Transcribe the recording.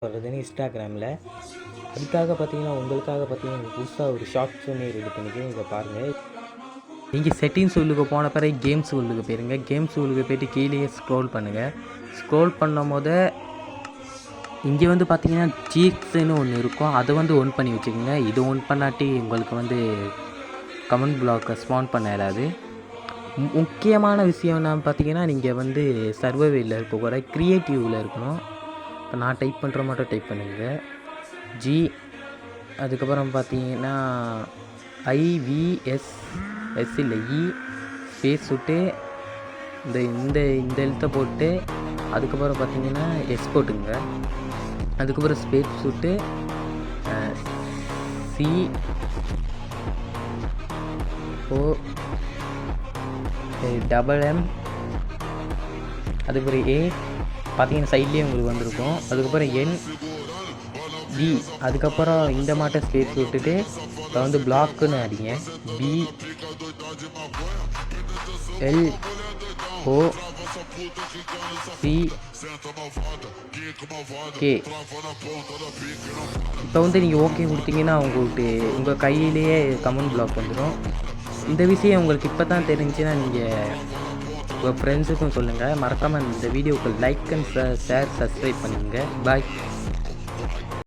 வர்றதுன்னு இன்ஸ்டாகிராமில். அதுக்காக பார்த்தீங்கன்னா, உங்களுக்காக பார்த்தீங்கன்னா புதுசாக ஒரு ஷார்ட்ஸ் ஒன்று ரெடி பண்ணிக்கிறேன். இதை பாருங்கள். நீங்கள் செட்டிங்ஸ் உள்ளுக்கு போன பிறகு கேம்ஸ் உள்ளுக்கு போயிருங்க. கேம்ஸ் உள்ளுக்கு போய்ட்டு கீழேயே ஸ்க்ரோல் பண்ணுங்கள். ஸ்க்ரோல் பண்ணும் போது இங்கே வந்து பார்த்தீங்கன்னா சீக்ஸ்ன்னு ஒன்று இருக்கும். அதை வந்து ஒன் பண்ணி வச்சுக்கோங்க. இது ஒன் பண்ணாட்டி உங்களுக்கு வந்து கமெண்ட் பிளாக்கை ஸ்பான் பண்ண இயலாது. முக்கியமான விஷயம் என்னன்னு பார்த்தீங்கன்னா, நீங்கள் வந்து சர்வைவலில் இருக்கக்கூடாது, க்ரியேட்டிவில் இருக்கணும். இப்போ நான் டைப் பண்ணுற மட்டும் டைப் பண்ணுங்க. ஜி அதுக்கப்புறம் பார்த்தீங்கன்னா IVS இல்லை இ ஸ்பேஸ் விட்டு இந்த இந்த இந்த எழுத்தை போட்டு அதுக்கப்புறம் பார்த்தீங்கன்னா எஸ் போட்டுங்க. அதுக்கப்புறம் ஸ்பேஸ் விட்டு COMM அதுக்கப்புறம் A பார்த்தீங்கன்னா சைட்லேயே உங்களுக்கு வந்திருக்கும். அதுக்கப்புறம் NB அதுக்கப்புறம் இந்த மாட்டை ஸ்பேஸ் விட்டுட்டு இப்போ வந்து பிளாக்குன்னு அடிங்க. BLOCK. இப்போ வந்து நீங்கள் ஓகே கொடுத்தீங்கன்னா உங்கள் கையிலேயே கமெண்ட் பிளாக் வந்துடும். இந்த விஷயம் உங்களுக்கு இப்போ தான் தெரிஞ்சுன்னா நீங்கள் உங்கள் ஃப்ரெண்ட்ஸுக்கும் சொல்லுங்கள். மறக்காமல் இந்த வீடியோவுக்கு லைக் அண்ட் ஷேர் சப்ஸ்கிரைப் பண்ணுங்கள். பாய்.